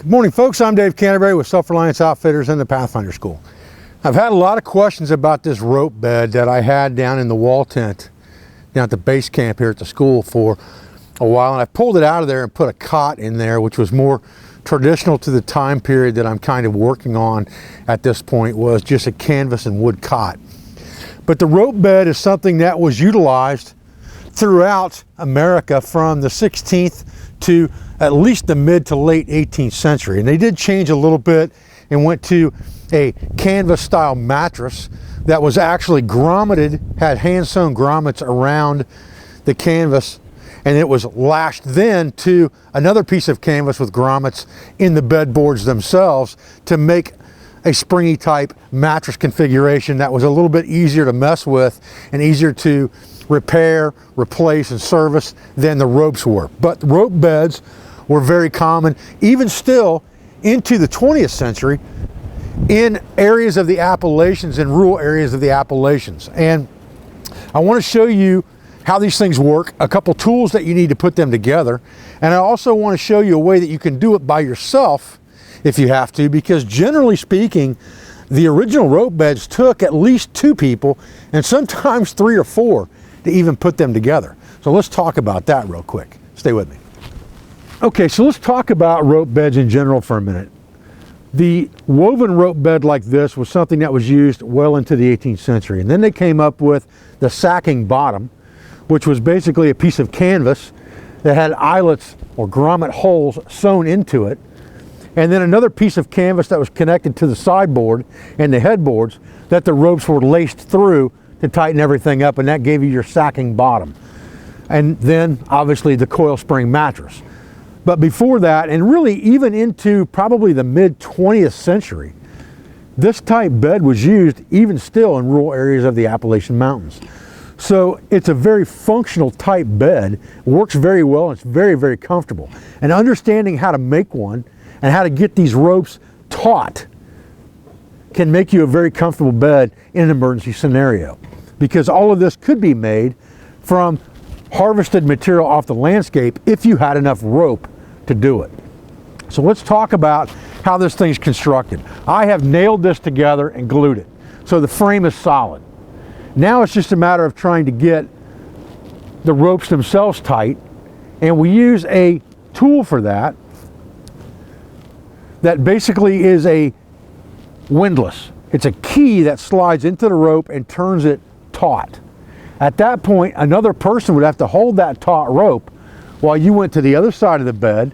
Good morning, folks. I'm Dave Canterbury with Self-Reliance Outfitters and the Pathfinder School. I've had a lot of questions about this rope bed that I had down in the wall tent down at the base camp here at the school for a while, and I pulled it out of there and put a cot in there, which was more traditional to the time period that I'm kind of working on at this point, was just a canvas and wood cot. But the rope bed is something that was utilized throughout America from the 16th to at least the mid to late 18th century. And they did change a little bit and went to a canvas style mattress that was actually grommeted, had hand sewn grommets around the canvas, and it was lashed then to another piece of canvas with grommets in the bed boards themselves to make a springy type mattress configuration that was a little bit easier to mess with and easier to repair, replace, and service than the ropes were. But rope beds were very common, even still into the 20th century, in areas of the Appalachians, in rural areas of the Appalachians. And I want to show you how these things work, a couple tools that you need to put them together, and I also want to show you a way that you can do it by yourself if you have to, because generally speaking, the original rope beds took at least 2 people and sometimes 3 or 4 to even put them together. So let's talk about that real quick. Stay with me. Okay, so let's talk about rope beds in general for a minute. The woven rope bed like this was something that was used well into the 18th century. And then they came up with the sacking bottom, which was basically a piece of canvas that had eyelets or grommet holes sewn into it. And then another piece of canvas that was connected to the sideboard and the headboards that the ropes were laced through to tighten everything up, and that gave you your sacking bottom. And then obviously the coil spring mattress. But before that, and really even into probably the mid 20th century, this type bed was used even still in rural areas of the Appalachian Mountains. So it's a very functional type bed, works very well, and it's very, very comfortable. And understanding how to make one and how to get these ropes taut can make you a very comfortable bed in an emergency scenario, because all of this could be made from harvested material off the landscape if you had enough rope to do it. So let's talk about how this thing's constructed. I have nailed this together and glued it, so the frame is solid. Now it's just a matter of trying to get the ropes themselves tight, and we use a tool for that that basically is a windlass. It's a key that slides into the rope and turns it taut. At that point, another person would have to hold that taut rope while you went to the other side of the bed,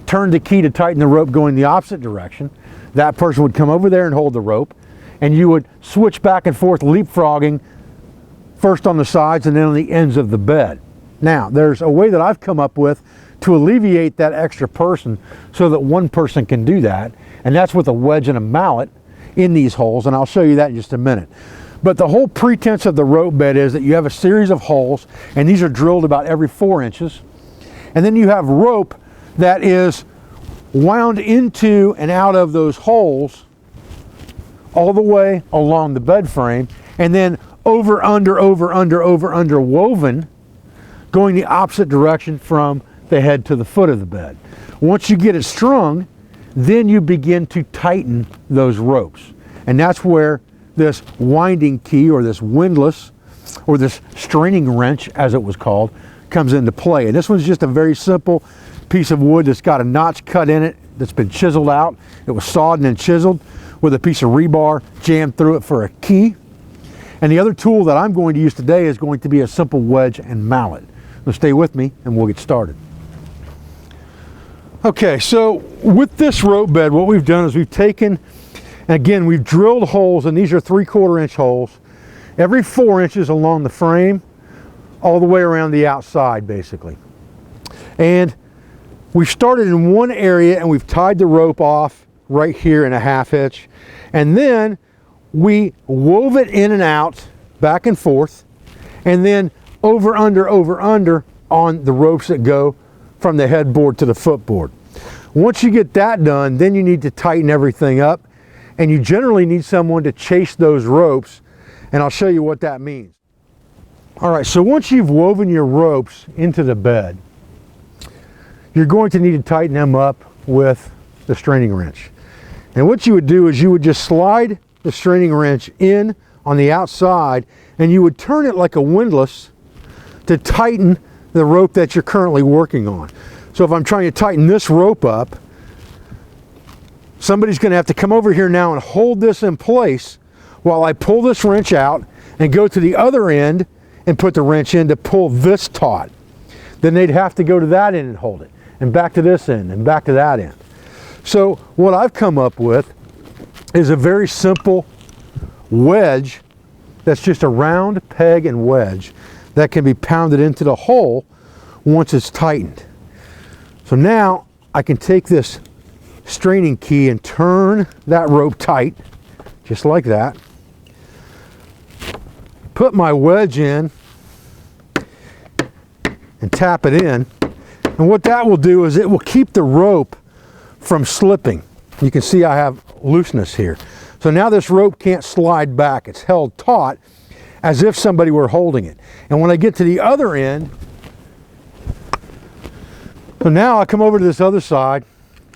turned the key to tighten the rope going the opposite direction. That person would come over there and hold the rope, and you would switch back and forth, leapfrogging, first on the sides and then on the ends of the bed. Now, there's a way that I've come up with to alleviate that extra person so that one person can do that, and that's with a wedge and a mallet in these holes, and I'll show you that in just a minute. But the whole pretense of the rope bed is that you have a series of holes, and these are drilled about every 4 inches, and then you have rope that is wound into and out of those holes all the way along the bed frame, and then over, under, woven, going the opposite direction from the head to the foot of the bed. Once you get it strung, then you begin to tighten those ropes. And that's where this winding key, or this windlass, or this straining wrench, as it was called, comes into play. And this one's just a very simple piece of wood that's got a notch cut in it that's been chiseled out. It was sawed and then chiseled with a piece of rebar jammed through it for a key. And the other tool that I'm going to use today is going to be a simple wedge and mallet. So stay with me and we'll get started. Okay, so with this rope bed, what we've done is we've taken, and again, we've drilled holes, and these are 3/4 inch holes, every 4 inches along the frame, all the way around the outside, basically. And we started in one area, and we've tied the rope off right here in a 1/2 hitch, and then we wove it in and out, back and forth, and then over, under on the ropes that go from the headboard to the footboard. Once you get that done, then you need to tighten everything up, and you generally need someone to chase those ropes, and I'll show you what that means. All right, so once you've woven your ropes into the bed, you're going to need to tighten them up with the straining wrench. And what you would do is you would just slide the straining wrench in on the outside, and you would turn it like a windlass to tighten the rope that you're currently working on. So if I'm trying to tighten this rope up, somebody's going to have to come over here now and hold this in place while I pull this wrench out and go to the other end and put the wrench in to pull this taut. Then they'd have to go to that end and hold it, and back to this end and back to that end. So what I've come up with is a very simple wedge that's just a round peg and wedge that can be pounded into the hole once it's tightened. So now I can take this straining key and turn that rope tight, just like that. Put my wedge in and tap it in. And what that will do is it will keep the rope from slipping. You can see I have looseness here. So now this rope can't slide back. It's held taut as if somebody were holding it. And when I get to the other end, so now I come over to this other side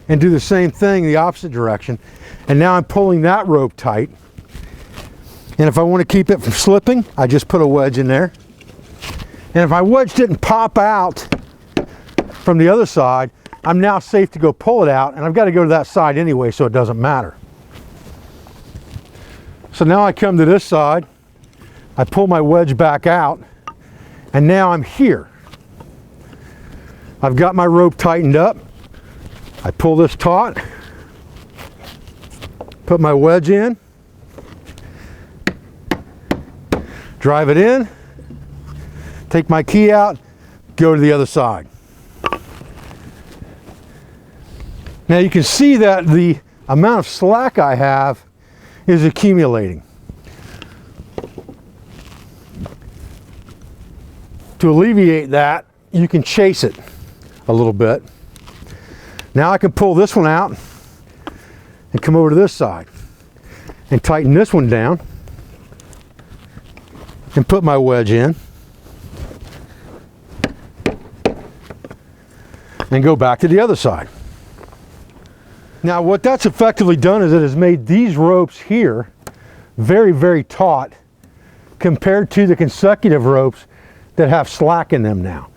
and do the same thing the opposite direction. And now I'm pulling that rope tight. And if I want to keep it from slipping, I just put a wedge in there. And if my wedge didn't pop out from the other side, I'm now safe to go pull it out, and I've got to go to that side anyway, so it doesn't matter. So now I come to this side, I pull my wedge back out, and now I'm here. I've got my rope tightened up. I pull this taut, put my wedge in, drive it in, take my key out, go to the other side. Now you can see that the amount of slack I have is accumulating. To alleviate that, you can chase it a little bit. Now I can pull this one out and come over to this side and tighten this one down and put my wedge in and go back to the other side. Now what that's effectively done is it has made these ropes here very, very taut compared to the consecutive ropes that have slack in them now.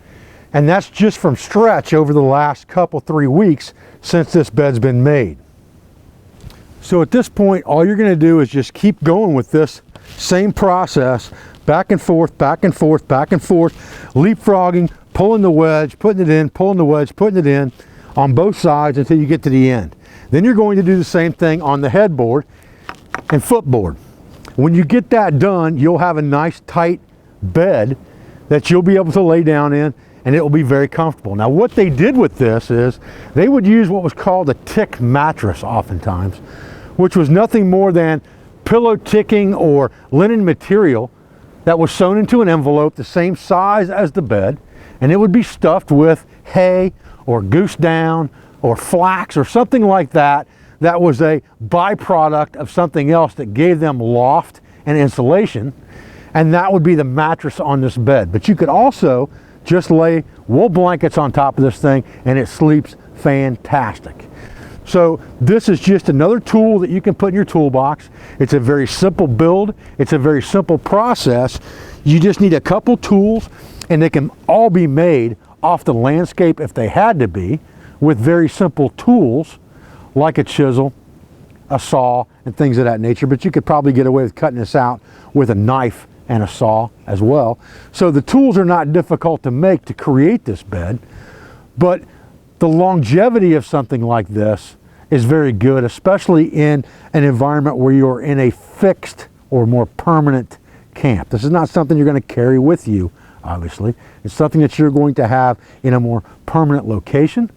And that's just from stretch over the last couple, 3 weeks since this bed's been made. So at this point, all you're going to do is just keep going with this same process, back and forth, back and forth, back and forth, leapfrogging, pulling the wedge, putting it in, pulling the wedge, putting it in on both sides until you get to the end. Then you're going to do the same thing on the headboard and footboard. When you get that done, you'll have a nice tight bed that you'll be able to lay down in, and it will be very comfortable. Now what they did with this is they would use what was called a tick mattress oftentimes, which was nothing more than pillow ticking or linen material that was sewn into an envelope the same size as the bed, and it would be stuffed with hay or goose down or flax or something like that, that was a byproduct of something else that gave them loft and insulation, and that would be the mattress on this bed. But you could also just lay wool blankets on top of this thing and it sleeps fantastic. So this is just another tool that you can put in your toolbox. It's a very simple build. It's a very simple process. You just need a couple tools, and they can all be made off the landscape if they had to be, with very simple tools like a chisel, a saw, and things of that nature. But you could probably get away with cutting this out with a knife and a saw as well. So the tools are not difficult to make to create this bed, but the longevity of something like this is very good, especially in an environment where you're in a fixed or more permanent camp. This is not something you're going to carry with you, obviously. It's something that you're going to have in a more permanent location.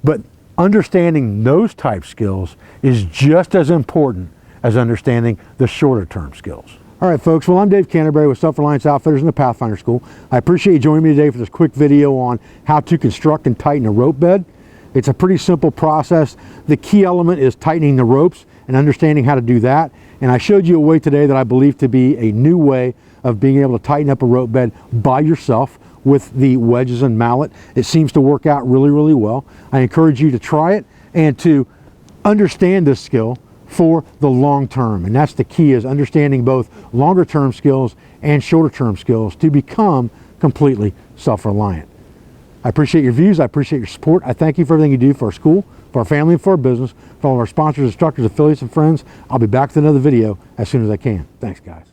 But understanding those type skills is just as important as understanding the shorter term skills. All right, folks, well, I'm Dave Canterbury with Self-Reliance Outfitters in the Pathfinder School. I appreciate you joining me today for this quick video on how to construct and tighten a rope bed. It's a pretty simple process. The key element is tightening the ropes and understanding how to do that. And I showed you a way today that I believe to be a new way of being able to tighten up a rope bed by yourself with the wedges and mallet. It seems to work out really, really well. I encourage you to try it and to understand this skill for the long term. And that's the key, is understanding both longer term skills and shorter term skills to become completely self-reliant. I appreciate your views. I appreciate your support. I thank you for everything you do for our school, for our family, and for our business, for all of our sponsors, instructors, affiliates, and friends. I'll be back with another video as soon as I can. Thanks, guys.